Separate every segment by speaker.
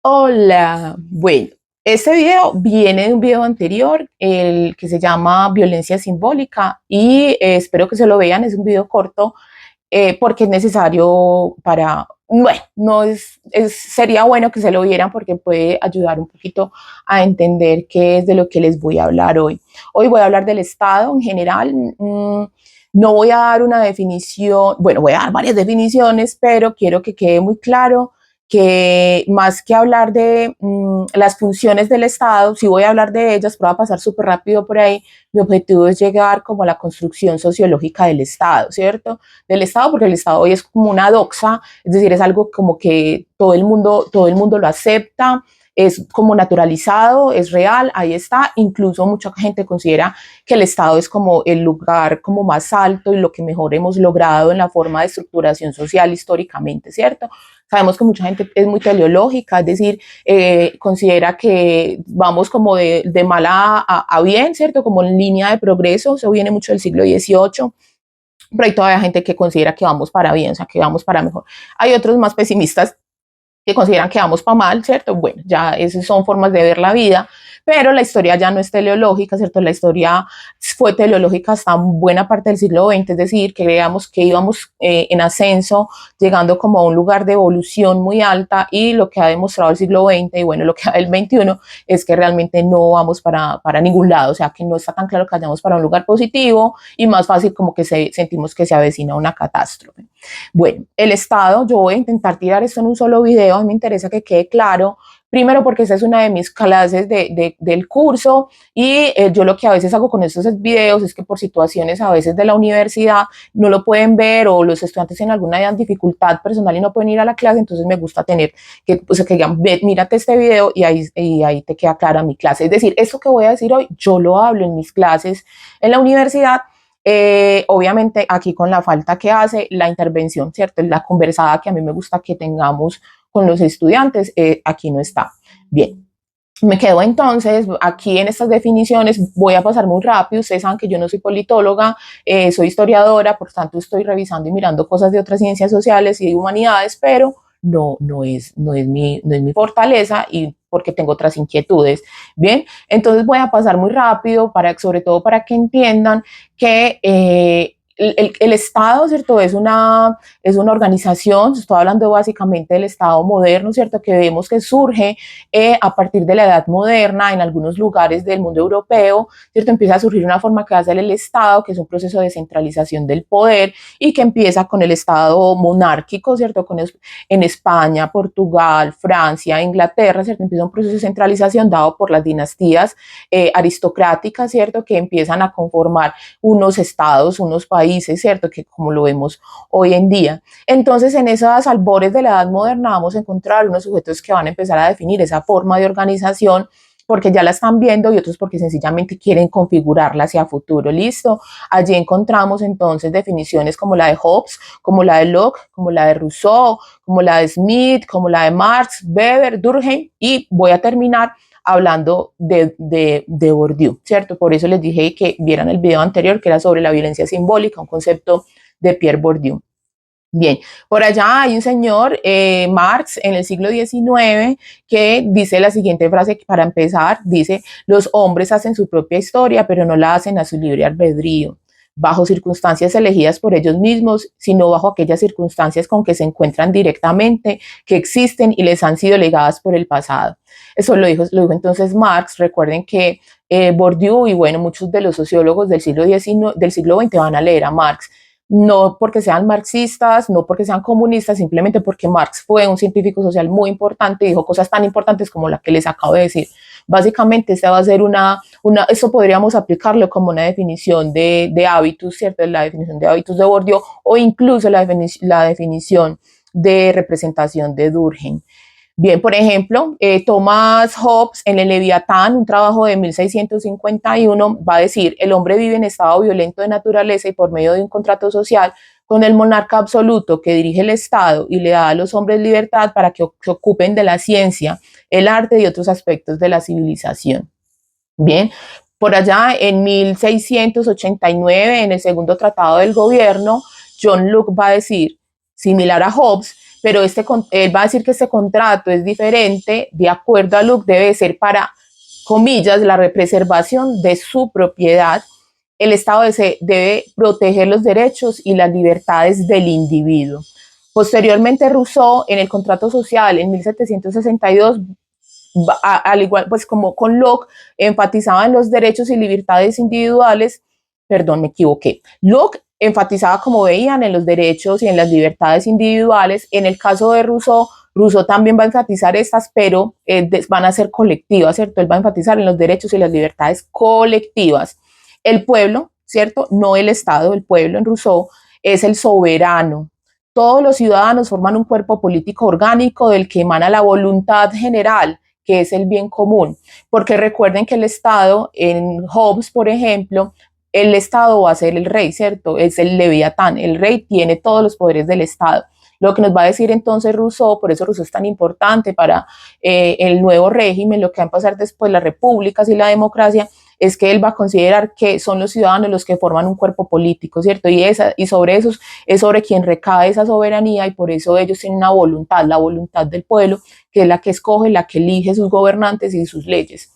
Speaker 1: Hola, bueno, este video viene de un video anterior, el que se llama Violencia Simbólica, y espero que se lo vean. Es un video corto porque es necesario para, bueno, no sería bueno que se lo vieran porque puede ayudar un poquito a entender qué es de lo que les voy a hablar hoy. Hoy voy a hablar del Estado en general. No voy a dar una definición, bueno, voy a dar varias definiciones, pero quiero que quede muy claro que más que hablar de las funciones del Estado, si voy a hablar de ellas, pero voy a pasar súper rápido por ahí. Mi objetivo es llegar como a la construcción sociológica del Estado, ¿cierto? Del Estado, porque el Estado hoy es como una doxa, es decir, es algo como que todo el mundo lo acepta, es como naturalizado, es real, ahí está. Incluso mucha gente considera que el Estado es como el lugar como más alto y lo que mejor hemos logrado en la forma de estructuración social históricamente, ¿cierto? Sabemos que mucha gente es muy teleológica, es decir, considera que vamos como de mal a bien, ¿cierto? Como en línea de progreso. Eso viene mucho del siglo XVIII, pero hay todavía gente que considera que vamos para bien, o sea, que vamos para mejor. Hay otros más pesimistas que consideran que vamos para mal, ¿cierto? Bueno, ya esas son formas de ver la vida, pero la historia ya no es teleológica, ¿cierto? La historia fue teleológica hasta buena parte del siglo XX, es decir, que creíamos que íbamos en ascenso, llegando como a un lugar de evolución muy alta, y lo que ha demostrado el siglo XX y bueno, lo que el XXI es que realmente no vamos para ningún lado, o sea, que no está tan claro que vayamos para un lugar positivo, y más fácil como que sentimos que se avecina una catástrofe. Bueno, el Estado, yo voy a intentar tirar esto en un solo video. A mí me interesa que quede claro, primero porque esa es una de mis clases del curso, y yo lo que a veces hago con estos videos es que por situaciones a veces de la universidad no lo pueden ver, o los estudiantes en alguna dificultad personal y no pueden ir a la clase, entonces me gusta tener que, pues, que digan, mírate este video y ahí te queda clara mi clase. Es decir, esto que voy a decir hoy, yo lo hablo en mis clases en la universidad. Obviamente aquí con la falta que hace la intervención, ¿cierto? La conversada que a mí me gusta que tengamos con los estudiantes, aquí no está. Bien, me quedo entonces aquí en estas definiciones. Voy a pasar muy rápido. Ustedes saben que yo no soy politóloga, soy historiadora, por tanto estoy revisando y mirando cosas de otras ciencias sociales y de humanidades, pero no es mi fortaleza, y porque tengo otras inquietudes. Bien, entonces voy a pasar muy rápido, sobre todo para que entiendan que el Estado, ¿cierto? Es una organización. Estoy hablando básicamente del Estado moderno, ¿cierto? Que vemos que surge a partir de la Edad Moderna en algunos lugares del mundo europeo, ¿cierto? Empieza a surgir una forma que va a ser el Estado, que es un proceso de centralización del poder, y que empieza con el Estado monárquico, ¿cierto? En España, Portugal, Francia, Inglaterra, ¿cierto? Empieza un proceso de centralización dado por las dinastías aristocráticas, ¿cierto? Que empiezan a conformar unos estados, unos países, ¿cierto? Que como lo vemos hoy en día. Entonces, en esas albores de la Edad Moderna vamos a encontrar unos sujetos que van a empezar a definir esa forma de organización, porque ya la están viendo, y otros porque sencillamente quieren configurarla hacia futuro. Listo. Allí encontramos entonces definiciones como la de Hobbes, como la de Locke, como la de Rousseau, como la de Smith, como la de Marx, Weber, Durkheim, y voy a terminar hablando de Bourdieu, ¿cierto? Por eso les dije que vieran el video anterior, que era sobre la violencia simbólica, un concepto de Pierre Bourdieu. Bien, por allá hay un señor, Marx, en el siglo XIX, que dice la siguiente frase para empezar. Dice: los hombres hacen su propia historia, pero no la hacen a su libre albedrío, bajo circunstancias elegidas por ellos mismos, sino bajo aquellas circunstancias con que se encuentran directamente, que existen y les han sido legadas por el pasado. Eso lo dijo entonces Marx. Recuerden que Bourdieu y bueno, muchos de los sociólogos del siglo XX van a leer a Marx, no porque sean marxistas, no porque sean comunistas, simplemente porque Marx fue un científico social muy importante y dijo cosas tan importantes como la que les acabo de decir. Básicamente, esta va a ser esto podríamos aplicarlo como una definición de hábitos, ¿cierto? La definición de hábitos de Bourdieu, o incluso la definición de representación de Durkheim. Bien, por ejemplo, Thomas Hobbes en el Leviatán, un trabajo de 1651, va a decir: el hombre vive en estado violento de naturaleza, y por medio de un contrato social con el monarca absoluto que dirige el Estado y le da a los hombres libertad para que se ocupen de la ciencia, el arte y otros aspectos de la civilización. Bien, por allá en 1689, en el segundo tratado del gobierno, John Locke va a decir, similar a Hobbes, pero él va a decir que este contrato es diferente, de acuerdo a Luke, debe ser para, comillas, la preservación de su propiedad. El Estado debe proteger los derechos y las libertades del individuo. Posteriormente, Rousseau, en el contrato social en 1762, al igual pues como con Locke, enfatizaba en los derechos y libertades individuales, perdón, me equivoqué. Locke enfatizaba, como veían, en los derechos y en las libertades individuales. En el caso de Rousseau, Rousseau también va a enfatizar estas, pero van a ser colectivas, ¿cierto? Él va a enfatizar en los derechos y las libertades colectivas. El pueblo, ¿cierto? No el Estado, el pueblo en Rousseau es el soberano. Todos los ciudadanos forman un cuerpo político orgánico del que emana la voluntad general, que es el bien común. Porque recuerden que el Estado, en Hobbes, por ejemplo, el Estado va a ser el rey, ¿cierto? Es el leviatán, el rey tiene todos los poderes del Estado. Lo que nos va a decir entonces Rousseau, por eso Rousseau es tan importante para el nuevo régimen, lo que va a pasar después, las repúblicas y la democracia, es que él va a considerar que son los ciudadanos los que forman un cuerpo político, ¿cierto? Y sobre eso es sobre quien recae esa soberanía, y por eso ellos tienen una voluntad, la voluntad del pueblo, que es la que escoge, la que elige sus gobernantes y sus leyes.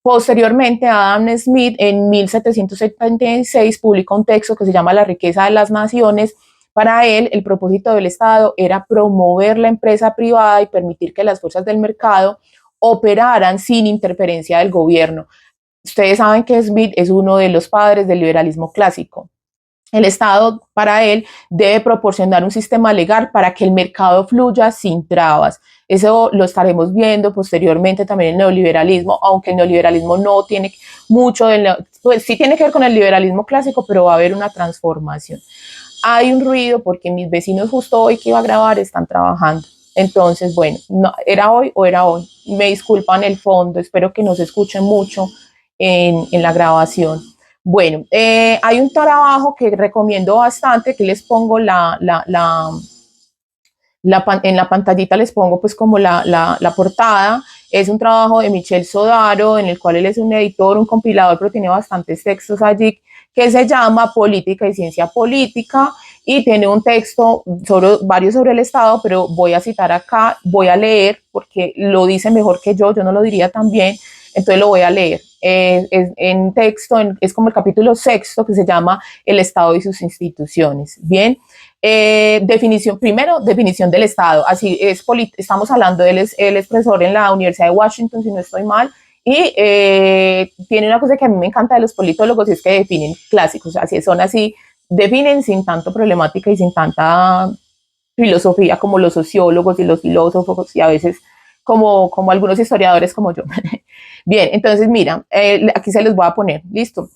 Speaker 1: Posteriormente, Adam Smith en 1776 publica un texto que se llama La riqueza de las naciones. Para él, el propósito del Estado era promover la empresa privada y permitir que las fuerzas del mercado operaran sin interferencia del gobierno. Ustedes saben que Smith es uno de los padres del liberalismo clásico. El Estado, para él, debe proporcionar un sistema legal para que el mercado fluya sin trabas. Eso lo estaremos viendo posteriormente también en el neoliberalismo, aunque el neoliberalismo no tiene mucho, pues sí tiene que ver con el liberalismo clásico, pero va a haber una transformación. Hay un ruido porque mis vecinos justo hoy que iba a grabar están trabajando. Entonces, bueno, no, ¿era hoy o era hoy? Me disculpan el fondo, espero que no se escuche mucho en la grabación. Bueno, hay un trabajo que recomiendo bastante, que les pongo en la pantallita, les pongo pues como la portada. Es un trabajo de Michel Sodaro, en el cual él es un editor, un compilador, pero tiene bastantes textos allí, que se llama Política y Ciencia Política, y tiene un texto varios sobre el Estado, pero voy a citar acá, voy a leer, porque lo dice mejor que yo no lo diría tan bien, entonces lo voy a leer. En texto, es como el capítulo sexto, que se llama El Estado y sus instituciones. Bien, definición del Estado. Así es, estamos hablando, él es profesor en la Universidad de Washington, si no estoy mal, y tiene una cosa que a mí me encanta de los politólogos, y es que definen clásicos, así son así, definen sin tanto problemática y sin tanta filosofía como los sociólogos y los filósofos, y a veces como algunos historiadores como yo. Bien, entonces mira, aquí se los voy a poner, listo.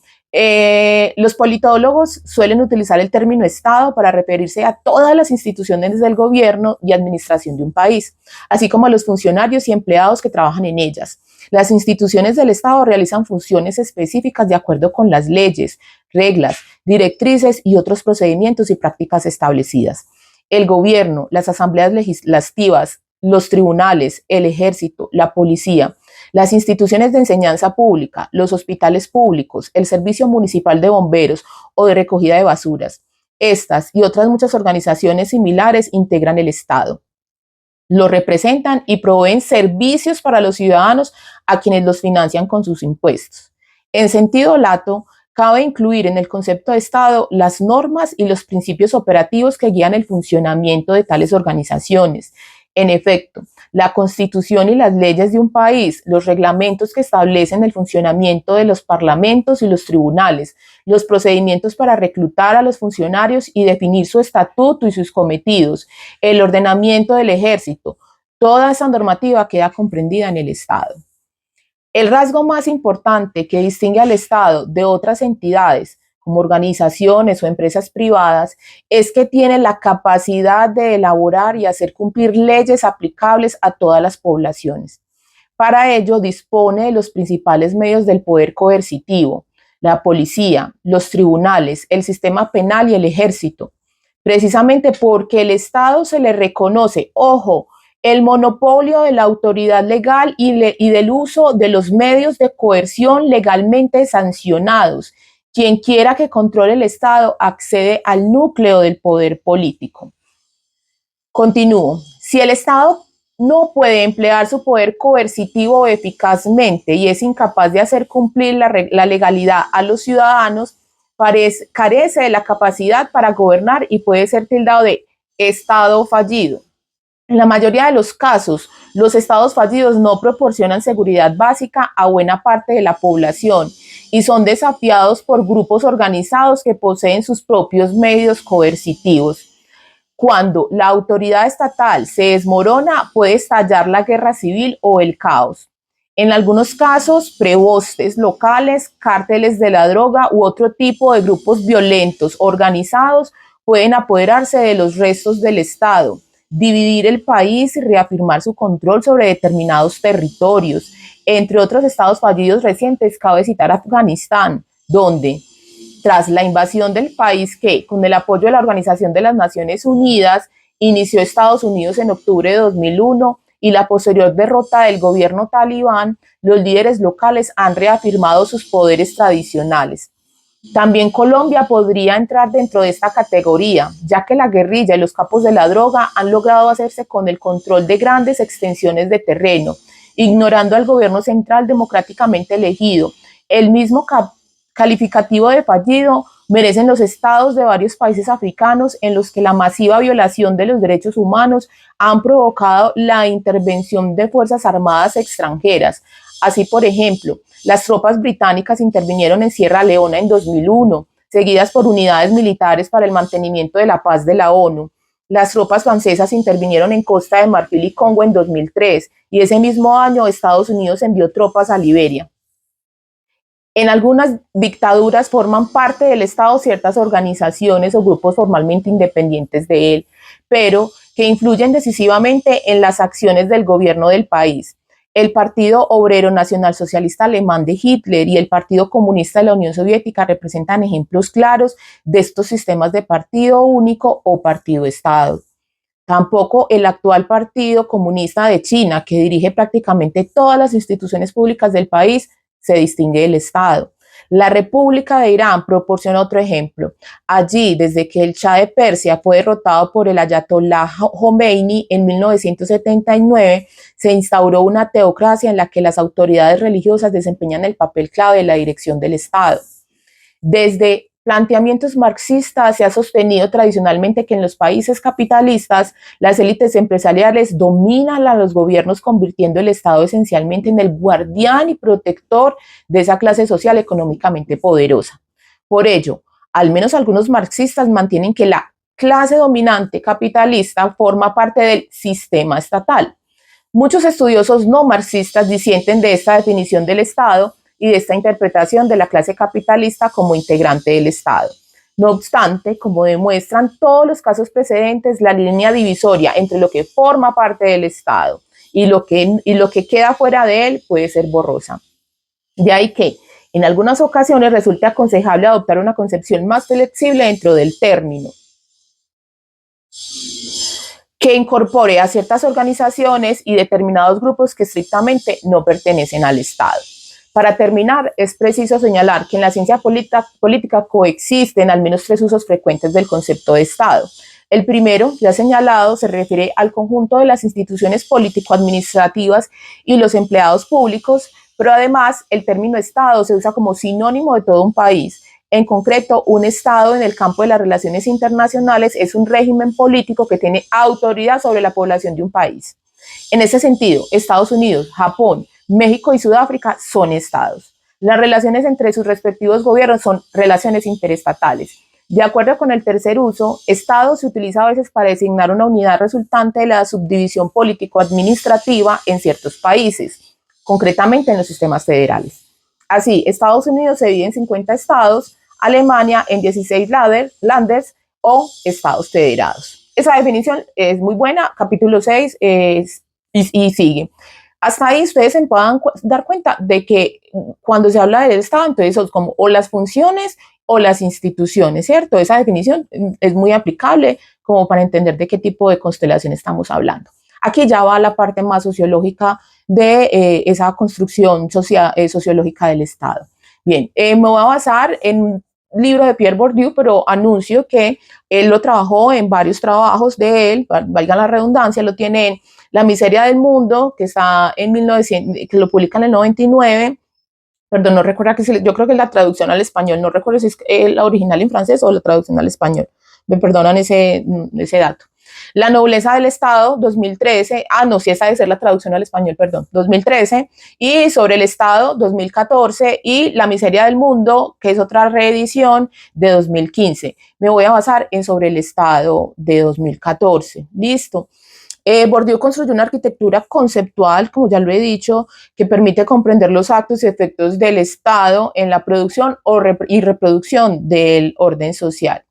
Speaker 1: Los politólogos suelen utilizar el término Estado para referirse a todas las instituciones del gobierno y administración de un país, así como a los funcionarios y empleados que trabajan en ellas. Las instituciones del Estado realizan funciones específicas de acuerdo con las leyes, reglas, directrices y otros procedimientos y prácticas establecidas. El gobierno, las asambleas legislativas, los tribunales, el ejército, la policía, las instituciones de enseñanza pública, los hospitales públicos, el servicio municipal de bomberos o de recogida de basuras. Estas y otras muchas organizaciones similares integran el Estado. Lo representan y proveen servicios para los ciudadanos a quienes los financian con sus impuestos. En sentido lato, cabe incluir en el concepto de Estado las normas y los principios operativos que guían el funcionamiento de tales organizaciones. En efecto, la Constitución y las leyes de un país, los reglamentos que establecen el funcionamiento de los parlamentos y los tribunales, los procedimientos para reclutar a los funcionarios y definir su estatuto y sus cometidos, el ordenamiento del ejército, toda esa normativa queda comprendida en el Estado. El rasgo más importante que distingue al Estado de otras entidades, como organizaciones o empresas privadas, es que tiene la capacidad de elaborar y hacer cumplir leyes aplicables a todas las poblaciones. Para ello, dispone de los principales medios del poder coercitivo: la policía, los tribunales, el sistema penal y el ejército. Precisamente porque el Estado se le reconoce, ojo, el monopolio de la autoridad legal y del uso de los medios de coerción legalmente sancionados. Quien quiera que controle el Estado accede al núcleo del poder político. Continúo. Si el Estado no puede emplear su poder coercitivo eficazmente y es incapaz de hacer cumplir la legalidad a los ciudadanos, carece de la capacidad para gobernar y puede ser tildado de Estado fallido. En la mayoría de los casos, los estados fallidos no proporcionan seguridad básica a buena parte de la población y son desafiados por grupos organizados que poseen sus propios medios coercitivos. Cuando la autoridad estatal se desmorona, puede estallar la guerra civil o el caos. En algunos casos, prebostes locales, cárteles de la droga u otro tipo de grupos violentos organizados pueden apoderarse de los restos del Estado, dividir el país y reafirmar su control sobre determinados territorios. Entre otros estados fallidos recientes, cabe citar Afganistán, donde tras la invasión del país que, con el apoyo de la Organización de las Naciones Unidas, inició Estados Unidos en octubre de 2001 y la posterior derrota del gobierno talibán, los líderes locales han reafirmado sus poderes tradicionales. También Colombia podría entrar dentro de esta categoría, ya que la guerrilla y los capos de la droga han logrado hacerse con el control de grandes extensiones de terreno, ignorando al gobierno central democráticamente elegido. El mismo calificativo de fallido merecen los estados de varios países africanos en los que la masiva violación de los derechos humanos han provocado la intervención de fuerzas armadas extranjeras. Así, por ejemplo, las tropas británicas intervinieron en Sierra Leona en 2001, seguidas por unidades militares para el mantenimiento de la paz de la ONU. Las tropas francesas intervinieron en Costa de Marfil y Congo en 2003 y ese mismo año Estados Unidos envió tropas a Liberia. En algunas dictaduras forman parte del Estado ciertas organizaciones o grupos formalmente independientes de él, pero que influyen decisivamente en las acciones del gobierno del país. El Partido Obrero Nacional Socialista Alemán de Hitler y el Partido Comunista de la Unión Soviética representan ejemplos claros de estos sistemas de partido único o partido-estado. Tampoco el actual Partido Comunista de China, que dirige prácticamente todas las instituciones públicas del país, se distingue del Estado. La República de Irán proporciona otro ejemplo. Allí, desde que el Shah de Persia fue derrotado por el Ayatollah Khomeini en 1979, se instauró una teocracia en la que las autoridades religiosas desempeñan el papel clave de la dirección del Estado. Desde planteamientos marxistas se ha sostenido tradicionalmente que en los países capitalistas las élites empresariales dominan a los gobiernos, convirtiendo el Estado esencialmente en el guardián y protector de esa clase social económicamente poderosa. Por ello, al menos algunos marxistas mantienen que la clase dominante capitalista forma parte del sistema estatal. Muchos estudiosos no marxistas disienten de esta definición del Estado y de esta interpretación de la clase capitalista como integrante del Estado. No obstante, como demuestran todos los casos precedentes, la línea divisoria entre lo que forma parte del Estado y lo que queda fuera de él puede ser borrosa. De ahí que, en algunas ocasiones, resulta aconsejable adoptar una concepción más flexible dentro del término, que incorpore a ciertas organizaciones y determinados grupos que estrictamente no pertenecen al Estado. Para terminar, es preciso señalar que en la ciencia política coexisten al menos tres usos frecuentes del concepto de Estado. El primero, ya señalado, se refiere al conjunto de las instituciones político-administrativas y los empleados públicos, pero además el término Estado se usa como sinónimo de todo un país. En concreto, un Estado en el campo de las relaciones internacionales es un régimen político que tiene autoridad sobre la población de un país. En ese sentido, Estados Unidos, Japón, México y Sudáfrica son estados. Las relaciones entre sus respectivos gobiernos son relaciones interestatales. De acuerdo con el tercer uso, Estado se utiliza a veces para designar una unidad resultante de la subdivisión político-administrativa en ciertos países, concretamente en los sistemas federales. Así, Estados Unidos se divide en 50 estados, Alemania en 16 landers o estados federados. Esa definición es muy buena, capítulo 6 y sigue. Hasta ahí ustedes se puedan dar cuenta de que cuando se habla del Estado, entonces son como o las funciones o las instituciones, ¿cierto? Esa definición es muy aplicable como para entender de qué tipo de constelación estamos hablando. Aquí ya va la parte más sociológica de esa construcción sociológica del Estado. Bien, me voy a basar en libro de Pierre Bourdieu, pero anuncio que él lo trabajó en varios trabajos de él, valga la redundancia, lo tiene en La miseria del mundo, que está en 1900, que lo publica en el 99. Perdón, no recuerdo yo creo que es la traducción al español, no recuerdo si es la original en francés o la traducción al español. Me perdonan ese dato. La nobleza del Estado, 2013. No, sí, esa debe ser la traducción al español, perdón, 2013. Y Sobre el Estado, 2014. Y La miseria del mundo, que es otra reedición de 2015. Me voy a basar en Sobre el Estado de 2014. Listo. Bourdieu construyó una arquitectura conceptual, como ya lo he dicho, que permite comprender los actos y efectos del Estado en la producción y reproducción del orden social.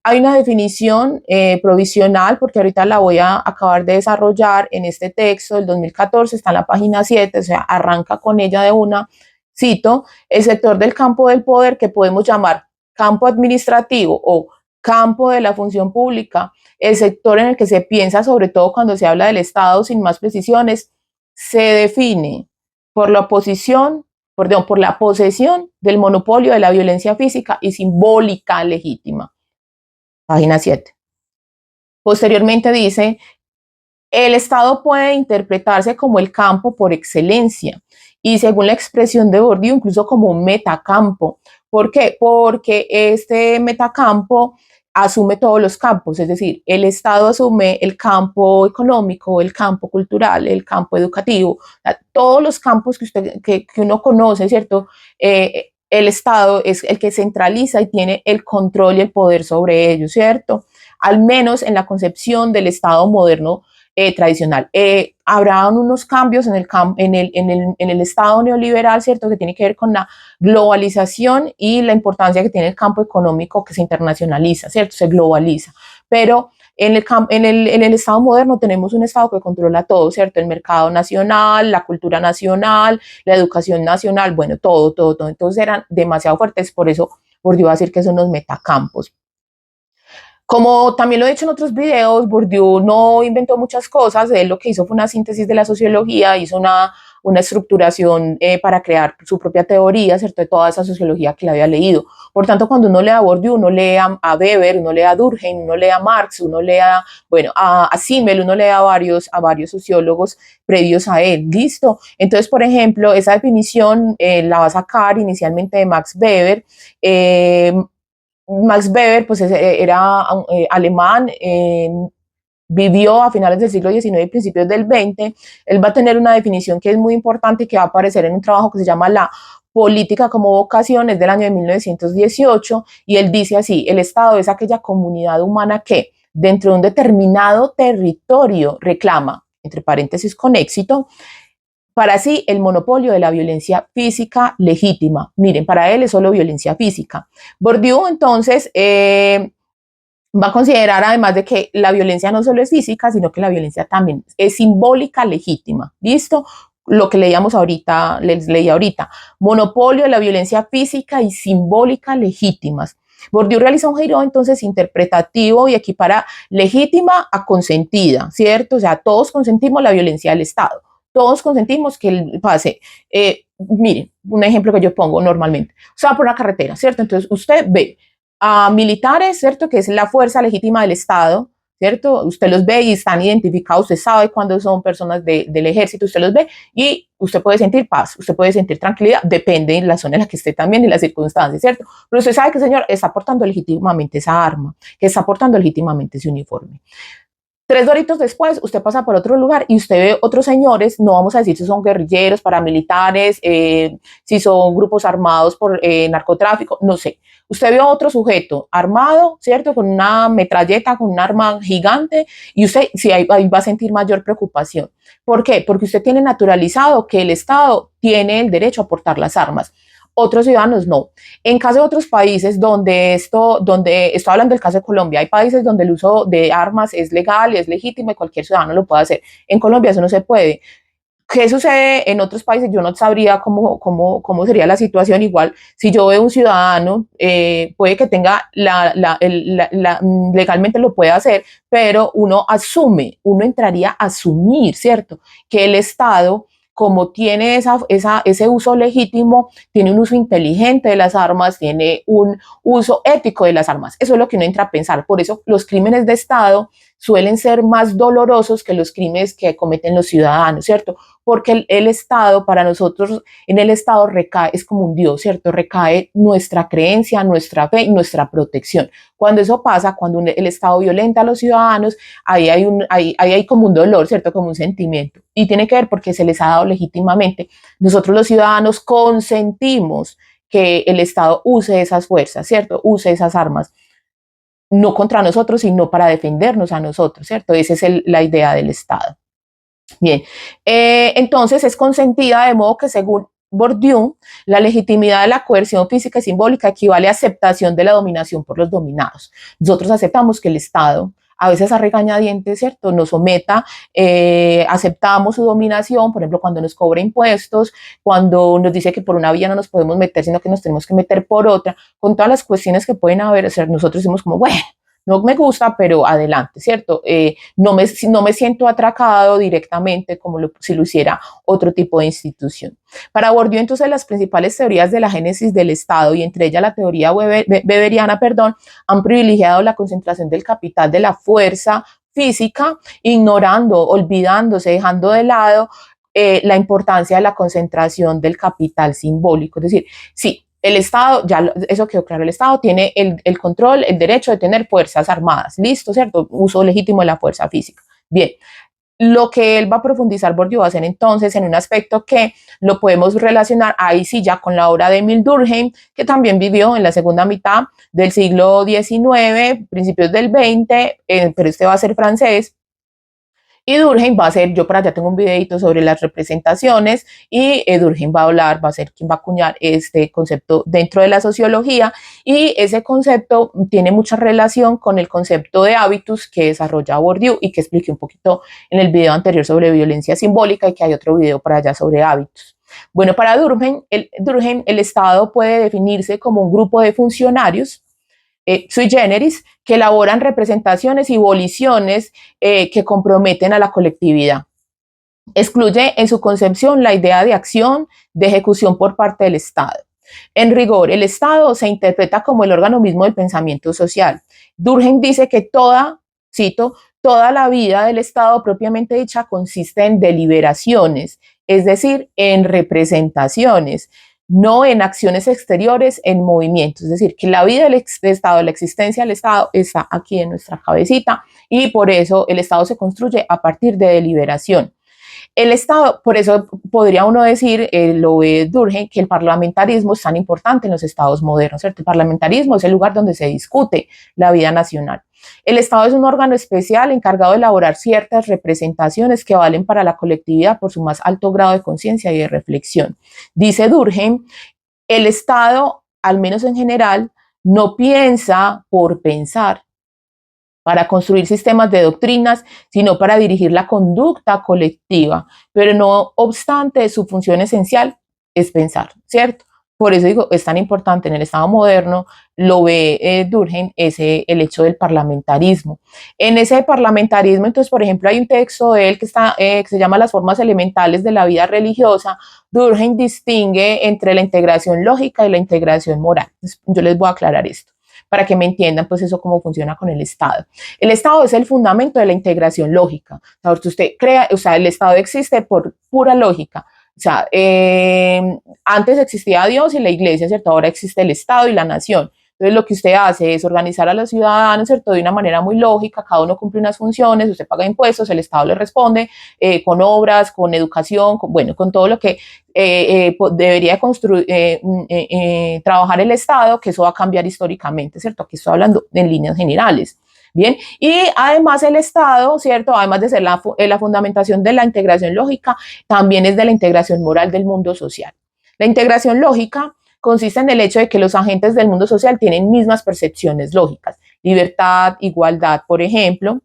Speaker 1: Hay una definición provisional, porque ahorita la voy a acabar de desarrollar en este texto del 2014, está en la página 7, o sea, arranca con ella de una. Cito: el sector del campo del poder, que podemos llamar campo administrativo o campo de la función pública, el sector en el que se piensa sobre todo cuando se habla del Estado sin más precisiones, se define por la por la posesión del monopolio de la violencia física y simbólica legítima. Página 7. Posteriormente dice: el Estado puede interpretarse como el campo por excelencia y, según la expresión de Bourdieu, incluso como un metacampo. ¿Por qué? Porque este metacampo asume todos los campos, es decir, el Estado asume el campo económico, el campo cultural, el campo educativo, todos los campos que uno conoce, ¿cierto? El Estado es el que centraliza y tiene el control y el poder sobre ellos, ¿cierto? Al menos en la concepción del Estado moderno tradicional. Habrá unos cambios en el Estado neoliberal, ¿cierto?, que tiene que ver con la globalización y la importancia que tiene el campo económico, que se internacionaliza, ¿cierto?, se globaliza. Pero en el Estado moderno tenemos un Estado que controla todo, ¿cierto? El mercado nacional, la cultura nacional, la educación nacional, bueno, todo. Entonces eran demasiado fuertes, por eso Bourdieu va a decir que son los metacampos. Como también lo he dicho en otros videos, Bourdieu no inventó muchas cosas, él lo que hizo fue una síntesis de la sociología, hizo una estructuración para crear su propia teoría, ¿cierto?, de toda esa sociología que le había leído. Por tanto, cuando uno lee a Bourdieu, uno lee a Weber, uno lee a Durkheim, uno lee a Marx, uno lee a Simmel, uno lee a varios sociólogos previos a él, ¿listo? Entonces, por ejemplo, esa definición la va a sacar inicialmente de Max Weber. Max Weber, pues era alemán, vivió a finales del siglo XIX y principios del XX. Él va a tener una definición que es muy importante y que va a aparecer en un trabajo que se llama La política como vocación, es del año de 1918, y él dice así: el Estado es aquella comunidad humana que, dentro de un determinado territorio, reclama, entre paréntesis con éxito, para sí el monopolio de la violencia física legítima. Miren, para él es solo violencia física. Bourdieu entonces va a considerar, además de que la violencia no solo es física, sino que la violencia también es simbólica legítima. ¿Listo? Lo que leíamos ahorita, les leí ahorita. Monopolio de la violencia física y simbólica legítimas. Bourdieu realiza un giro entonces interpretativo y equipara legítima a consentida, ¿cierto? O sea, todos consentimos la violencia del Estado. Todos consentimos que él pase. Miren, un ejemplo que yo pongo normalmente. O sea, por una carretera, ¿cierto? Entonces usted ve a militares, ¿cierto?, que es la fuerza legítima del Estado, ¿cierto? Usted los ve y están identificados, usted sabe cuándo son personas del ejército, usted los ve y usted puede sentir paz, usted puede sentir tranquilidad, depende de la zona en la que esté también y las circunstancias, ¿cierto? Pero usted sabe que el señor está portando legítimamente esa arma, que está portando legítimamente ese uniforme. 3 doritos después, usted pasa por otro lugar y usted ve otros señores, no vamos a decir si son guerrilleros, paramilitares, si son grupos armados por narcotráfico, no sé. Usted ve a otro sujeto armado, ¿cierto?, con una metralleta, con un arma gigante, y usted sí, ahí va a sentir mayor preocupación. ¿Por qué? Porque usted tiene naturalizado que el Estado tiene el derecho a portar las armas. Otros ciudadanos no. En caso de otros países donde estoy hablando del caso de Colombia, hay países donde el uso de armas es legal y es legítimo y cualquier ciudadano lo puede hacer. En Colombia eso no se puede. ¿Qué sucede en otros países? Yo no sabría cómo sería la situación. Igual, si yo veo un ciudadano, puede que tenga legalmente lo puede hacer, pero uno entraría a asumir, ¿cierto?, que el Estado como tiene ese uso legítimo, tiene un uso inteligente de las armas, tiene un uso ético de las armas. Eso es lo que uno entra a pensar. Por eso los crímenes de Estado suelen ser más dolorosos que los crímenes que cometen los ciudadanos, ¿cierto? Porque el Estado, para nosotros, en el Estado recae, es como un Dios, ¿cierto? Recae nuestra creencia, nuestra fe y nuestra protección. Cuando eso pasa, cuando el Estado violenta a los ciudadanos, ahí hay como un dolor, ¿cierto? Como un sentimiento. Y tiene que ver porque se les ha dado legítimamente. Nosotros los ciudadanos consentimos que el Estado use esas fuerzas, ¿cierto? Use esas armas. No contra nosotros, sino para defendernos a nosotros, ¿cierto? Esa es la idea del Estado. Bien, entonces es consentida de modo que según Bourdieu, la legitimidad de la coerción física y simbólica equivale a aceptación de la dominación por los dominados. Nosotros aceptamos que el Estado, a veces a regañadientes, ¿cierto?, nos someta, aceptamos su dominación, por ejemplo, cuando nos cobra impuestos, cuando nos dice que por una vía no nos podemos meter, sino que nos tenemos que meter por otra, con todas las cuestiones que pueden haber, o sea, nosotros decimos como, bueno, no me gusta, pero adelante, ¿cierto? No me siento atracado directamente como si lo hiciera otro tipo de institución. Para Bourdieu, entonces, las principales teorías de la génesis del Estado, y entre ellas la teoría weberiana, han privilegiado la concentración del capital de la fuerza física, ignorando, olvidándose, dejando de lado la importancia de la concentración del capital simbólico. Es decir, sí, el Estado, ya eso quedó claro, el Estado tiene el control, el derecho de tener fuerzas armadas, listo, ¿cierto? Uso legítimo de la fuerza física. Bien, lo que él va a profundizar, Bourdieu, va a hacer entonces en un aspecto que lo podemos relacionar, ahí sí ya con la obra de Émile Durkheim, que también vivió en la segunda mitad del siglo XIX, principios del XX, pero este va a ser francés. Y Durkheim va a ser, yo para allá tengo un videito sobre las representaciones, y Durkheim va a hablar, va a ser quien va a acuñar este concepto dentro de la sociología, y ese concepto tiene mucha relación con el concepto de hábitus que desarrolla Bourdieu y que expliqué un poquito en el video anterior sobre violencia simbólica, y que hay otro video para allá sobre hábitos. Bueno, para Durkheim, el Estado puede definirse como un grupo de funcionarios sui generis, que elaboran representaciones y voliciones que comprometen a la colectividad. Excluye en su concepción la idea de acción, de ejecución por parte del Estado. En rigor, el Estado se interpreta como el órgano mismo del pensamiento social. Durkheim dice que cito, toda la vida del Estado propiamente dicha consiste en deliberaciones, es decir, en representaciones, no en acciones exteriores, en movimientos. Es decir, que la vida del Estado, la existencia del Estado está aquí en nuestra cabecita, y por eso el Estado se construye a partir de deliberación. El Estado, por eso podría uno decir, lo ve Durkheim, que el parlamentarismo es tan importante en los estados modernos, ¿cierto? El parlamentarismo es el lugar donde se discute la vida nacional. El Estado es un órgano especial encargado de elaborar ciertas representaciones que valen para la colectividad por su más alto grado de conciencia y de reflexión. Dice Durkheim, el Estado, al menos en general, no piensa por pensar, para construir sistemas de doctrinas, sino para dirigir la conducta colectiva. Pero no obstante, su función esencial es pensar, ¿cierto? Por eso digo, es tan importante en el Estado moderno, lo ve Durkheim, el hecho del parlamentarismo. En ese parlamentarismo, entonces, por ejemplo, hay un texto de él que se llama Las formas elementales de la vida religiosa. Durkheim distingue entre la integración lógica y la integración moral. Entonces, yo les voy a aclarar esto para que me entiendan, pues, eso cómo funciona con el Estado. El Estado es el fundamento de la integración lógica. O sea, usted crea, o sea, el Estado existe por pura lógica. O sea, antes existía Dios y la iglesia, ¿cierto? Ahora existe el Estado y la nación. Entonces, lo que usted hace es organizar a los ciudadanos, ¿cierto?, de una manera muy lógica, cada uno cumple unas funciones, usted paga impuestos, el Estado le responde con obras, con educación, con todo lo que debería trabajar el Estado, que eso va a cambiar históricamente, ¿cierto? Aquí estoy hablando en líneas generales. Bien, y además el Estado, ¿cierto?, además de ser la fundamentación de la integración lógica, también es de la integración moral del mundo social. La integración lógica consiste en el hecho de que los agentes del mundo social tienen mismas percepciones lógicas, libertad, igualdad, por ejemplo.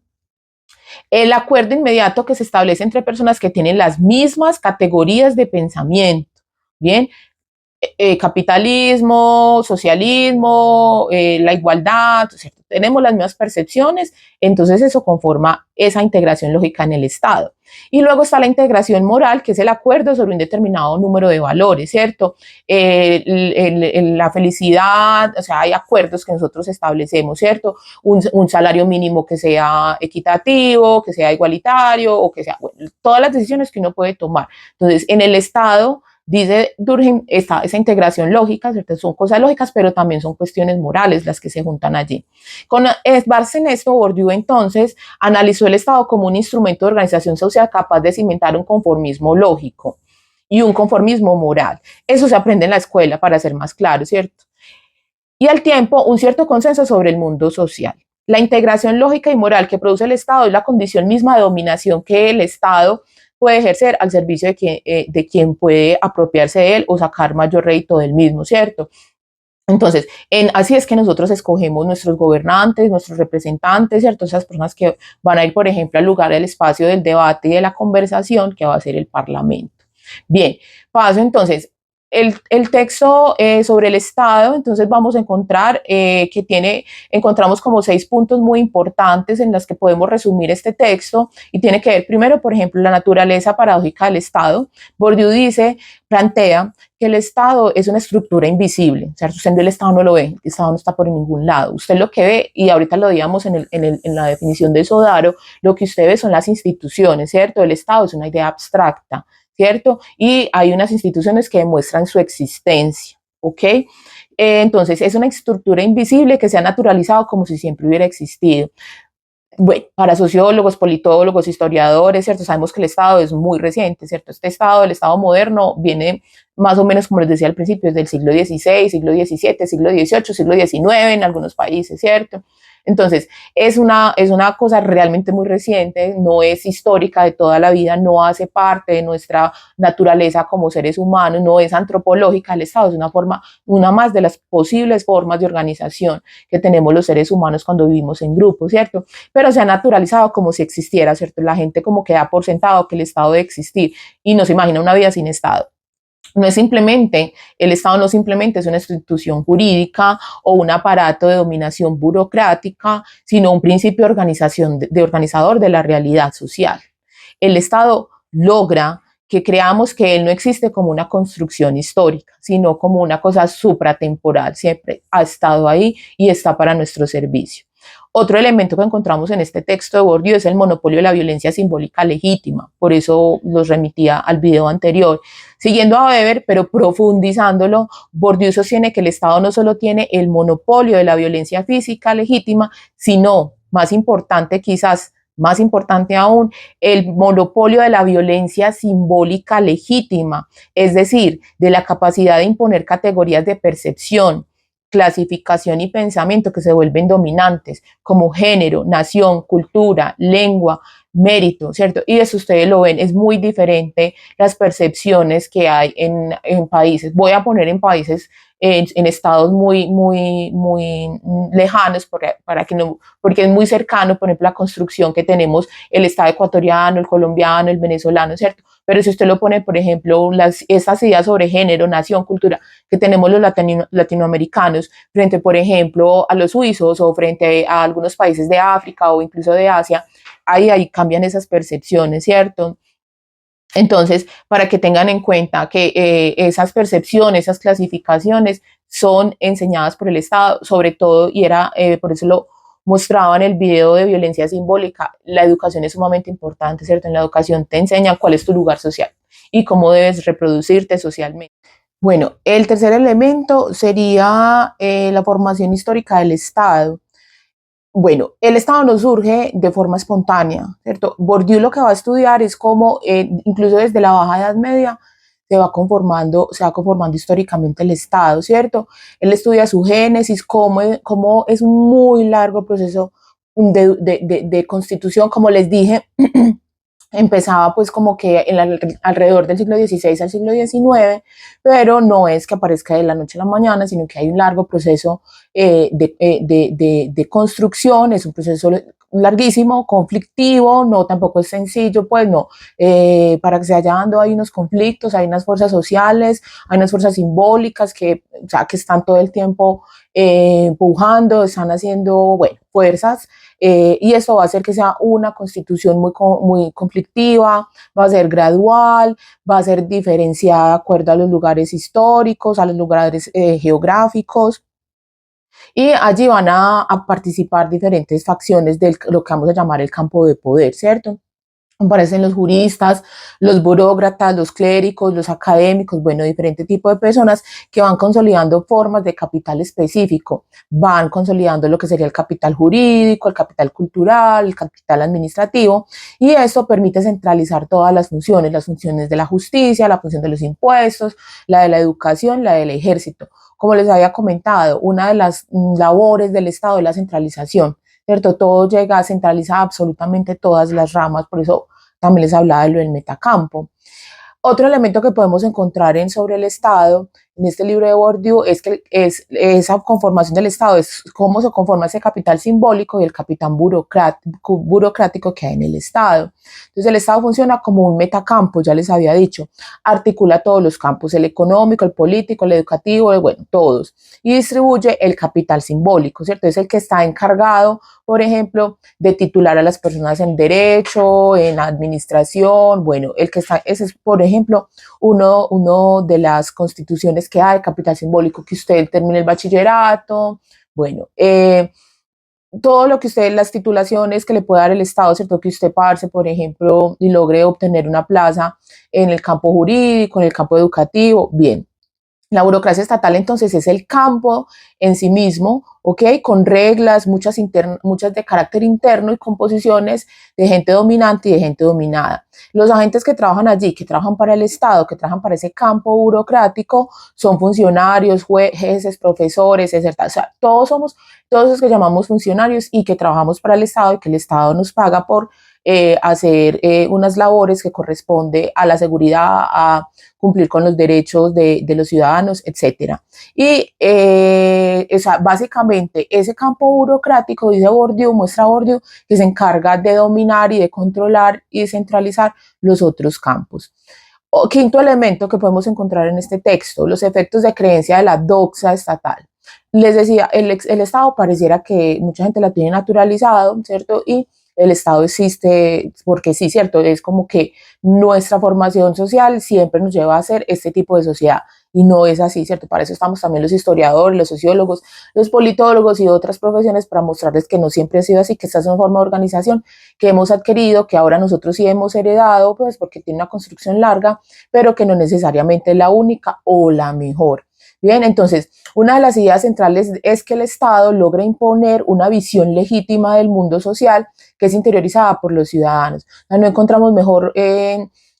Speaker 1: El acuerdo inmediato que se establece entre personas que tienen las mismas categorías de pensamiento, ¿bien? Capitalismo, socialismo, la igualdad, ¿cierto? tenemos las mismas percepciones, entonces eso conforma esa integración lógica en el Estado. Y luego está la integración moral, que es el acuerdo sobre un determinado número de valores, ¿cierto? La felicidad, o sea, hay acuerdos que nosotros establecemos, ¿cierto? Un salario mínimo que sea equitativo, que sea igualitario, o que sea, bueno, todas las decisiones que uno puede tomar. Entonces, en el Estado, dice Durkheim, esa integración lógica, ¿cierto? Son cosas lógicas, pero también son cuestiones morales las que se juntan allí. Con base en esto, Bourdieu entonces analizó el Estado como un instrumento de organización social capaz de cimentar un conformismo lógico y un conformismo moral. Eso se aprende en la escuela, para ser más claro, ¿cierto? Y al tiempo, un cierto consenso sobre el mundo social. La integración lógica y moral que produce el Estado es la condición misma de dominación que el Estado puede ejercer al servicio de quien puede apropiarse de él o sacar mayor rédito del mismo, ¿cierto? Entonces, así es que nosotros escogemos nuestros gobernantes, nuestros representantes, ¿cierto? Esas personas que van a ir, por ejemplo, al lugar del espacio del debate y de la conversación, que va a ser el Parlamento. Bien, paso entonces. El texto sobre el Estado, entonces vamos a encontrar encontramos como 6 puntos muy importantes en los que podemos resumir este texto, y tiene que ver primero, por ejemplo, la naturaleza paradójica del Estado. Bourdieu plantea que el Estado es una estructura invisible, o sea, usted el Estado no lo ve, el Estado no está por ningún lado, usted lo que ve, y ahorita lo digamos en la definición de Sodaro, lo que usted ve son las instituciones, ¿cierto? El Estado es una idea abstracta, ¿cierto? Y hay unas instituciones que demuestran su existencia, ¿ok? Entonces, es una estructura invisible que se ha naturalizado como si siempre hubiera existido. Bueno, para sociólogos, politólogos, historiadores, ¿cierto? Sabemos que el Estado es muy reciente, ¿cierto? Este Estado, el Estado moderno, viene más o menos, como les decía al principio, desde el siglo XVI, siglo XVII, siglo XVIII, siglo XIX en algunos países, ¿cierto? Entonces, es una cosa realmente muy reciente, no es histórica de toda la vida, no hace parte de nuestra naturaleza como seres humanos, no es antropológica. El Estado es una más de las posibles formas de organización que tenemos los seres humanos cuando vivimos en grupo, ¿cierto? Pero se ha naturalizado como si existiera, ¿cierto? La gente como que da por sentado que el Estado debe existir y no se imagina una vida sin Estado. El Estado no simplemente es una institución jurídica o un aparato de dominación burocrática, sino un principio de organizador de la realidad social. El Estado logra que creamos que él no existe como una construcción histórica, sino como una cosa supratemporal, siempre ha estado ahí y está para nuestro servicio. Otro elemento que encontramos en este texto de Bourdieu es el monopolio de la violencia simbólica legítima, por eso los remitía al video anterior. Siguiendo a Weber, pero profundizándolo, Bourdieu sostiene que el Estado no solo tiene el monopolio de la violencia física legítima, sino, más importante quizás, más importante aún, el monopolio de la violencia simbólica legítima, es decir, de la capacidad de imponer categorías de percepción, clasificación y pensamiento que se vuelven dominantes, como género, nación, cultura, lengua, mérito, ¿cierto? Y eso ustedes lo ven, es muy diferente las percepciones que hay en países. Voy a poner en países, en estados muy lejanos, porque es muy cercano, por ejemplo, la construcción que tenemos, el estado ecuatoriano, el colombiano, el venezolano, ¿cierto? Pero si usted lo pone, por ejemplo, estas ideas sobre género, nación, cultura, que tenemos los latinoamericanos, frente, por ejemplo, a los suizos o frente a algunos países de África o incluso de Asia, ahí cambian esas percepciones, ¿cierto? Entonces, para que tengan en cuenta que esas percepciones, esas clasificaciones son enseñadas por el Estado, sobre todo, y por eso lo mostraba en el video de violencia simbólica, la educación es sumamente importante, ¿cierto? En la educación te enseñan cuál es tu lugar social y cómo debes reproducirte socialmente. Bueno, el tercer elemento sería la formación histórica del Estado. Bueno, el Estado no surge de forma espontánea, ¿cierto? Bourdieu lo que va a estudiar es cómo, incluso desde la Baja Edad Media, se va conformando históricamente el Estado, ¿cierto? Él estudia su génesis, cómo es un muy largo proceso de constitución, como les dije. empezaba pues como que alrededor del siglo XVI al siglo XIX, pero no es que aparezca de la noche a la mañana, sino que hay un largo proceso de construcción, es un proceso larguísimo, conflictivo, no tampoco es sencillo, pues no, para que se vaya dando hay unos conflictos, hay unas fuerzas sociales, hay unas fuerzas simbólicas que, o sea, que están todo el tiempo empujando, están haciendo, bueno, fuerzas y eso va a hacer que sea una constitución muy conflictiva, va a ser gradual, va a ser diferenciada de acuerdo a los lugares históricos, a los lugares geográficos, y allí van a participar diferentes facciones de lo que vamos a llamar el campo de poder, ¿cierto? Aparecen los juristas, los burócratas, los clérigos, los académicos, bueno, diferentes tipos de personas que van consolidando formas de capital específico, van consolidando lo que sería el capital jurídico, el capital cultural, el capital administrativo, y eso permite centralizar todas las funciones de la justicia, la función de los impuestos, la de la educación, la del ejército. Como les había comentado, una de las labores del Estado es la centralización, ¿cierto? Todo llega a centralizar absolutamente todas las ramas, por eso también les hablaba de lo del metacampo. Otro elemento que podemos encontrar en sobre el Estado, en este libro de Bourdieu, es que esa conformación del Estado, es cómo se conforma ese capital simbólico y el capital burocrático que hay en el Estado. Entonces el Estado funciona como un metacampo, ya les había dicho, articula todos los campos, el económico, el político, el educativo, bueno, todos, y distribuye el capital simbólico, ¿cierto? Es el que está encargado, por ejemplo, de titular a las personas en derecho, en administración, bueno, el que está, ese es, por ejemplo, uno de las constituciones que hay, capital simbólico, que usted termine el bachillerato, bueno, todo lo que usted, las titulaciones que le puede dar el Estado, ¿cierto? Que usted parce, por ejemplo, y logre obtener una plaza en el campo jurídico, en el campo educativo, bien. La burocracia estatal entonces es el campo en sí mismo, ¿ok? Con reglas, muchas de carácter interno y composiciones de gente dominante y de gente dominada. Los agentes que trabajan allí, que trabajan para el Estado, que trabajan para ese campo burocrático, son funcionarios, jueces, profesores, etc. O sea, todos los que llamamos funcionarios y que trabajamos para el Estado y que el Estado nos paga por hacer unas labores que corresponde a la seguridad, a cumplir con los derechos de los ciudadanos, etcétera. Y básicamente ese campo burocrático, dice Bourdieu, muestra Bourdieu, que se encarga de dominar y de controlar y de centralizar los otros campos. Quinto elemento que podemos encontrar en este texto, los efectos de creencia de la doxa estatal. Les decía, el Estado pareciera que mucha gente la tiene naturalizado, ¿cierto? Y el Estado existe porque sí, ¿cierto? Es como que nuestra formación social siempre nos lleva a hacer este tipo de sociedad y no es así, ¿cierto? Para eso estamos también los historiadores, los sociólogos, los politólogos y otras profesiones para mostrarles que no siempre ha sido así, que esta es una forma de organización que hemos adquirido, que ahora nosotros sí hemos heredado, pues porque tiene una construcción larga, pero que no necesariamente es la única o la mejor. Bien, entonces, una de las ideas centrales es que el Estado logra imponer una visión legítima del mundo social que es interiorizada por los ciudadanos. O sea, no encontramos mejor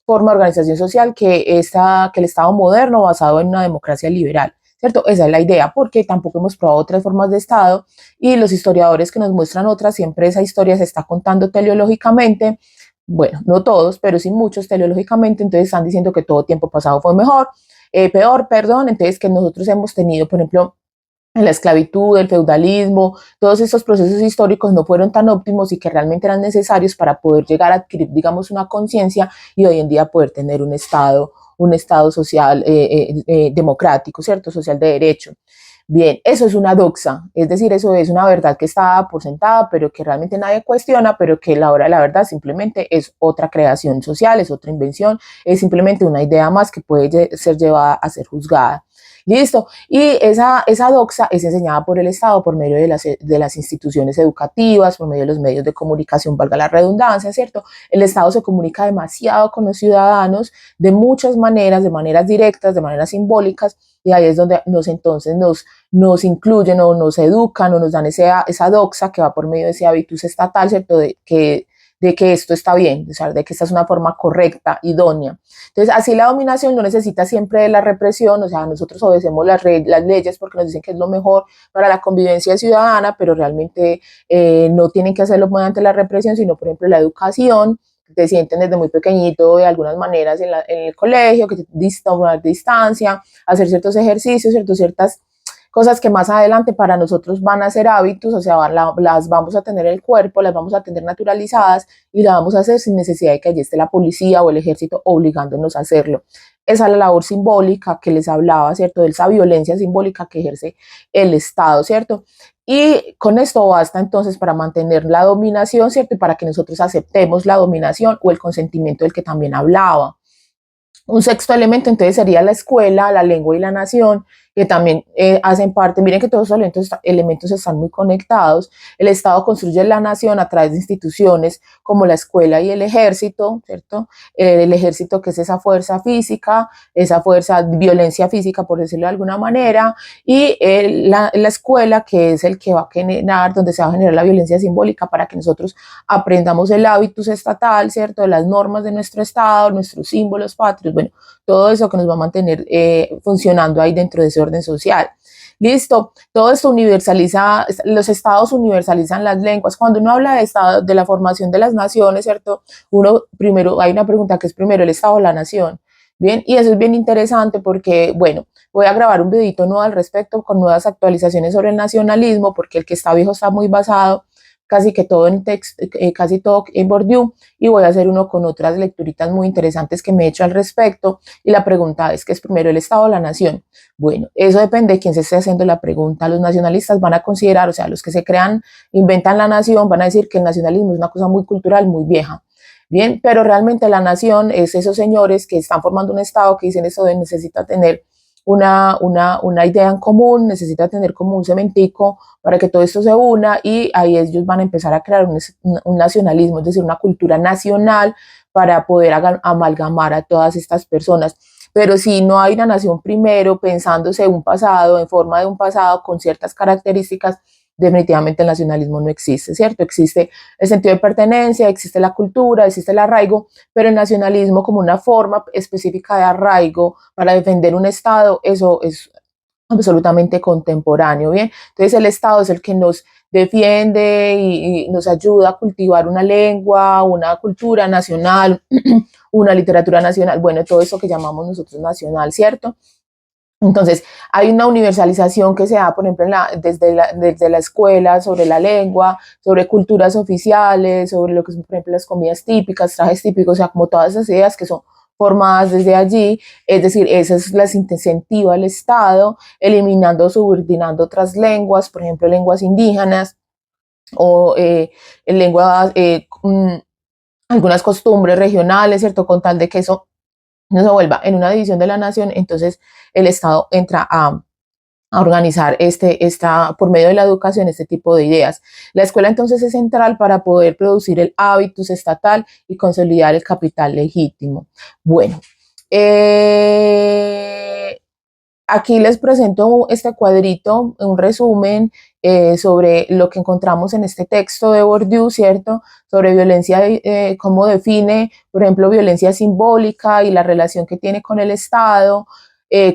Speaker 1: forma de organización social que el Estado moderno basado en una democracia liberal. ¿Cierto? Esa es la idea, porque tampoco hemos probado otras formas de Estado y los historiadores que nos muestran otras, siempre esa historia se está contando teleológicamente, bueno, no todos, pero sí muchos teleológicamente, entonces están diciendo que todo tiempo pasado fue mejor, peor, perdón, entonces que nosotros hemos tenido, por ejemplo, en la esclavitud, el feudalismo, todos estos procesos históricos no fueron tan óptimos y que realmente eran necesarios para poder llegar a adquirir, digamos, una conciencia y hoy en día poder tener un estado social democrático, ¿cierto? Social de derecho. Bien, eso es una doxa, es decir, eso es una verdad que está por sentada, pero que realmente nadie cuestiona, pero que la hora de la verdad simplemente es otra creación social, es otra invención, es simplemente una idea más que puede ser llevada a ser juzgada. Listo. Y esa doxa es enseñada por el Estado por medio de las instituciones educativas, por medio de los medios de comunicación, valga la redundancia, ¿cierto? El Estado se comunica demasiado con los ciudadanos de muchas maneras, de maneras directas, de maneras simbólicas, y ahí es donde nos incluyen o nos educan o nos dan esa doxa que va por medio de ese habitus estatal, ¿cierto? De que esto está bien, o sea, de que esta es una forma correcta, idónea. Entonces, así la dominación no necesita siempre de la represión, o sea, nosotros obedecemos las leyes porque nos dicen que es lo mejor para la convivencia ciudadana, pero realmente no tienen que hacerlo mediante la represión, sino, por ejemplo, la educación, te sienten desde muy pequeñito de algunas maneras en el colegio, que te tomar distancia, hacer ciertos ejercicios, ciertas cosas que más adelante para nosotros van a ser hábitos, o sea, las vamos a tener en el cuerpo, las vamos a tener naturalizadas y las vamos a hacer sin necesidad de que allí esté la policía o el ejército obligándonos a hacerlo. Esa es la labor simbólica que les hablaba, ¿cierto? De esa violencia simbólica que ejerce el Estado, ¿cierto? Y con esto basta entonces para mantener la dominación, ¿cierto? Y para que nosotros aceptemos la dominación o el consentimiento del que también hablaba. Un sexto elemento entonces sería la escuela, la lengua y la nación, que también hacen parte. Miren que todos los elementos están muy conectados. El Estado construye la nación a través de instituciones como la escuela y el ejército, ¿cierto? El ejército, que es esa fuerza física, esa fuerza, violencia física, por decirlo de alguna manera, y la escuela, que es el que va a generar, donde se va a generar la violencia simbólica para que nosotros aprendamos el hábitus estatal, ¿cierto? De las normas de nuestro Estado, nuestros símbolos patrios, bueno, todo eso que nos va a mantener funcionando ahí dentro de ese orden social. Listo, todo esto universaliza, los estados universalizan las lenguas. Cuando uno habla de estado, de la formación de las naciones, ¿cierto? Uno primero, hay una pregunta que es primero el estado o la nación. Bien, y eso es bien interesante porque, bueno, voy a grabar un videito nuevo al respecto con nuevas actualizaciones sobre el nacionalismo, porque el que está viejo está muy basado casi que todo en texto, casi todo en Bourdieu, y voy a hacer uno con otras lecturitas muy interesantes que me he hecho al respecto. Y la pregunta es, ¿qué es primero, el Estado o la nación? Bueno, eso depende de quién se esté haciendo la pregunta. Los nacionalistas van a considerar, o sea, los que se crean, inventan la nación, van a decir que el nacionalismo es una cosa muy cultural, muy vieja. Bien, pero realmente la nación es esos señores que están formando un Estado, que dicen eso de necesita tener una idea en común, necesita tener como un cementico para que todo esto se una, y ahí ellos van a empezar a crear un nacionalismo, es decir, una cultura nacional para poder amalgamar a todas estas personas. Pero si no hay una nación primero, pensándose un pasado, en forma de un pasado con ciertas características, definitivamente el nacionalismo no existe, ¿cierto? Existe el sentido de pertenencia, existe la cultura, existe el arraigo, pero el nacionalismo como una forma específica de arraigo para defender un Estado, eso es absolutamente contemporáneo, ¿bien? Entonces el Estado es el que nos defiende y nos ayuda a cultivar una lengua, una cultura nacional, una literatura nacional, bueno, todo eso que llamamos nosotros nacional, ¿cierto? Entonces, hay una universalización que se da, por ejemplo, desde la escuela, sobre la lengua, sobre culturas oficiales, sobre lo que son, por ejemplo, las comidas típicas, trajes típicos, o sea, como todas esas ideas que son formadas desde allí, es decir, esas las incentiva el Estado, eliminando, subordinando otras lenguas, por ejemplo, lenguas indígenas o lenguas, algunas costumbres regionales, ¿cierto? Con tal de que eso no se vuelva en una división de la nación, entonces el Estado entra a organizar por medio de la educación este tipo de ideas. La escuela entonces es central para poder producir el hábitus estatal y consolidar el capital legítimo. Bueno, aquí les presento este cuadrito, un resumen sobre lo que encontramos en este texto de Bourdieu, ¿cierto? Sobre violencia, cómo define, por ejemplo, violencia simbólica y la relación que tiene con el Estado,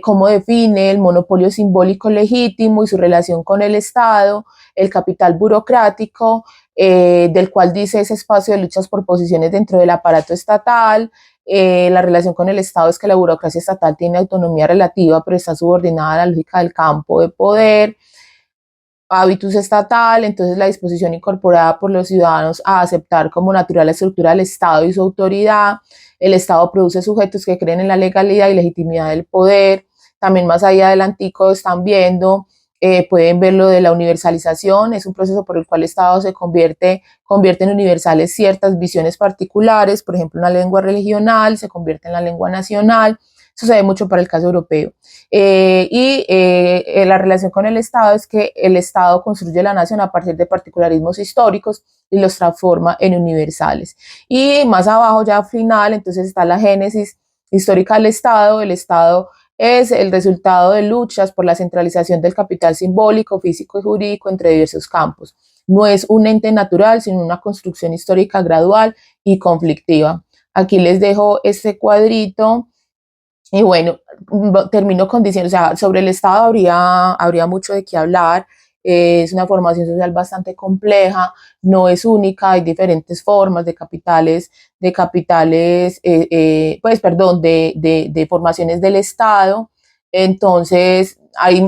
Speaker 1: cómo define el monopolio simbólico legítimo y su relación con el Estado, el capital burocrático, del cual dice ese espacio de luchas por posiciones dentro del aparato estatal. La relación con el Estado es que la burocracia estatal tiene autonomía relativa, pero está subordinada a la lógica del campo de poder. Hábitus estatal, entonces la disposición incorporada por los ciudadanos a aceptar como natural la estructura del Estado y su autoridad. El Estado produce sujetos que creen en la legalidad y legitimidad del poder. También más allá adelantico están viendo, pueden ver lo de la universalización, es un proceso por el cual el Estado convierte en universales ciertas visiones particulares, por ejemplo, una lengua regional se convierte en la lengua nacional. Eso se ve mucho para el caso europeo. La relación con el Estado es que el Estado construye la nación a partir de particularismos históricos y los transforma en universales. Y más abajo, ya final, entonces está la génesis histórica del Estado. El Estado es el resultado de luchas por la centralización del capital simbólico, físico y jurídico entre diversos campos. No es un ente natural, sino una construcción histórica gradual y conflictiva. Aquí les dejo este cuadrito. Y bueno, termino con diciendo, o sea, sobre el Estado habría mucho de qué hablar. es una formación social bastante compleja, no es única, hay diferentes formas pues perdón, de formaciones del Estado. Entonces,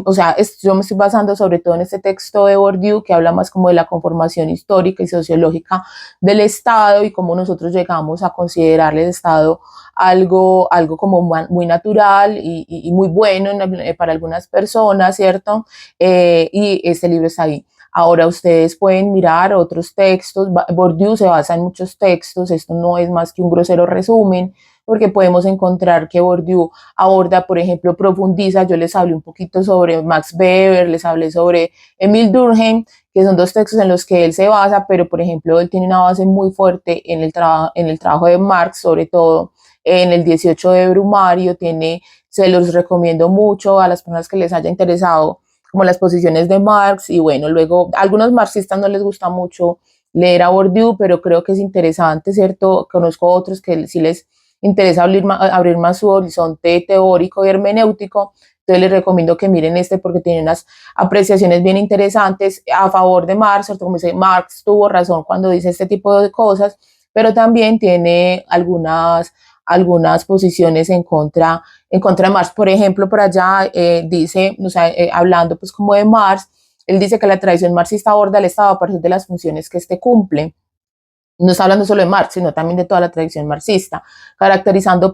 Speaker 1: o sea, yo me estoy basando sobre todo en este texto de Bourdieu, que habla más como de la conformación histórica y sociológica del Estado y cómo nosotros llegamos a considerar el Estado algo como muy natural y muy bueno para algunas personas, ¿cierto? Y este libro está ahí. Ahora ustedes pueden mirar otros textos. Bourdieu se basa en muchos textos, esto no es más que un grosero resumen, porque podemos encontrar que Bourdieu aborda, por ejemplo, profundiza. Yo les hablé un poquito sobre Max Weber, les hablé sobre Emile Durkheim, que son dos textos en los que él se basa, pero por ejemplo él tiene una base muy fuerte en el trabajo de Marx, sobre todo en el 18 de Brumario. Se los recomiendo mucho a las personas que les haya interesado como las posiciones de Marx. Y bueno, luego a algunos marxistas no les gusta mucho leer a Bourdieu, pero creo que es interesante, ¿cierto? Conozco otros que sí les interesa abrir más su horizonte teórico y hermenéutico. Entonces les recomiendo que miren este porque tiene unas apreciaciones bien interesantes a favor de Marx, ¿cierto? Como dice, Marx tuvo razón cuando dice este tipo de cosas, pero también tiene algunas posiciones en contra de Marx. Por ejemplo, por allá dice, o sea, hablando pues como de Marx, él dice que la tradición marxista aborda el Estado a partir de las funciones que éste cumple. No está hablando solo de Marx, sino también de toda la tradición marxista, caracterizándolo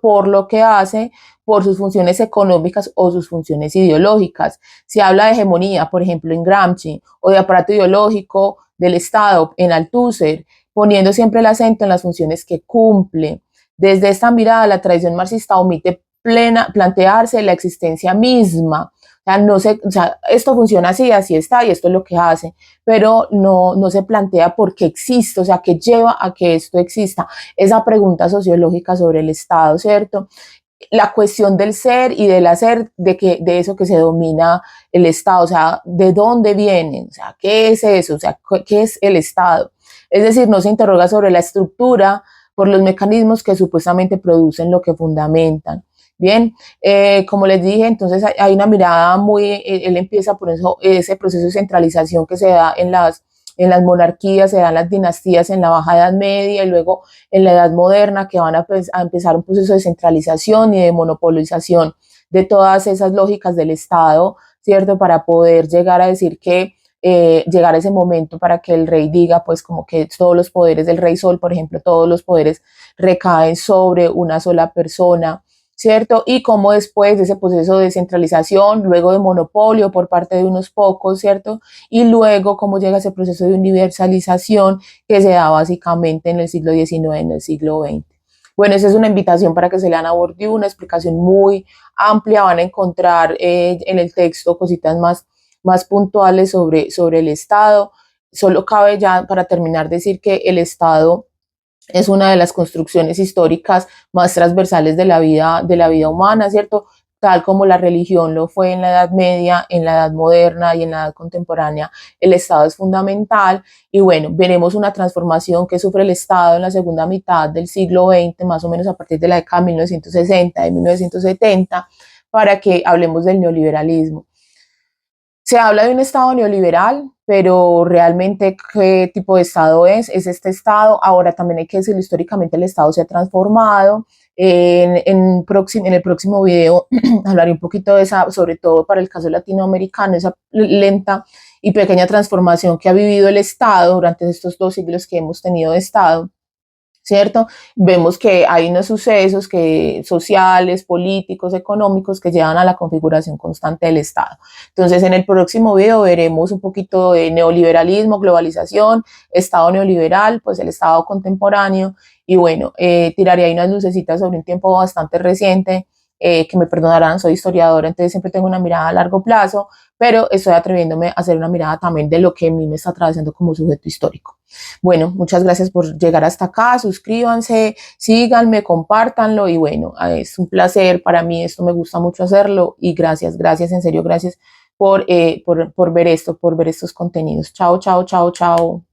Speaker 1: por lo que hace, por sus funciones económicas o sus funciones ideológicas. Se habla de hegemonía, por ejemplo, en Gramsci, o de aparato ideológico del Estado en Althusser, poniendo siempre el acento en las funciones que cumple. Desde esta mirada, la tradición marxista omite plantearse la existencia misma. O sea, esto funciona así, así está, y esto es lo que hace, pero no se plantea por qué existe, o sea, qué lleva a que esto exista. Esa pregunta sociológica sobre el Estado, ¿cierto? La cuestión del ser y del hacer, de eso que se domina el Estado, o sea, ¿de dónde viene? O sea, ¿qué es eso? O sea, ¿qué es el Estado? Es decir, no se interroga sobre la estructura por los mecanismos que supuestamente producen lo que fundamentan. Bien, como les dije, entonces hay una mirada él empieza por ese proceso de centralización que se da en las monarquías, se dan las dinastías en la Baja Edad Media y luego en la Edad Moderna, que van a empezar un proceso de centralización y de monopolización de todas esas lógicas del Estado, ¿cierto? Para poder llegar a decir llegar a ese momento para que el rey diga, pues como que todos los poderes del rey Sol, por ejemplo, todos los poderes recaen sobre una sola persona, ¿cierto? Y cómo después de ese proceso de centralización, luego de monopolio por parte de unos pocos, ¿cierto? Y luego cómo llega ese proceso de universalización que se da básicamente en el siglo XIX, en el siglo XX. Bueno, esa es una invitación para que se lean a Bourdieu, una explicación muy amplia. Van a encontrar en el texto cositas más puntuales sobre el Estado. Solo cabe ya para terminar decir que el Estado es una de las construcciones históricas más transversales de la vida humana, ¿cierto? Tal como la religión lo fue en la Edad Media, en la Edad Moderna y en la Edad Contemporánea, el Estado es fundamental. Y bueno, veremos una transformación que sufre el Estado en la segunda mitad del siglo XX, más o menos a partir de la década de 1960, de 1970, para que hablemos del neoliberalismo. Se habla de un Estado neoliberal, pero realmente qué tipo de Estado es este Estado. Ahora también hay que decirlo, históricamente el Estado se ha transformado. En el próximo video hablaré un poquito de esa, sobre todo para el caso latinoamericano, esa lenta y pequeña transformación que ha vivido el Estado durante estos 2 siglos que hemos tenido de Estado, ¿cierto? Vemos que hay unos sucesos sociales, políticos, económicos que llevan a la configuración constante del Estado. Entonces, en el próximo video veremos un poquito de neoliberalismo, globalización, Estado neoliberal, pues el Estado contemporáneo, y bueno, tiraré ahí unas lucecitas sobre un tiempo bastante reciente, que me perdonarán, soy historiadora, entonces siempre tengo una mirada a largo plazo, pero estoy atreviéndome a hacer una mirada también de lo que a mí me está atravesando como sujeto histórico. Bueno, muchas gracias por llegar hasta acá, suscríbanse, síganme, compártanlo y bueno, es un placer para mí, esto me gusta mucho hacerlo y gracias, en serio, gracias por ver esto, por ver estos contenidos. Chao, chao, chao, chao.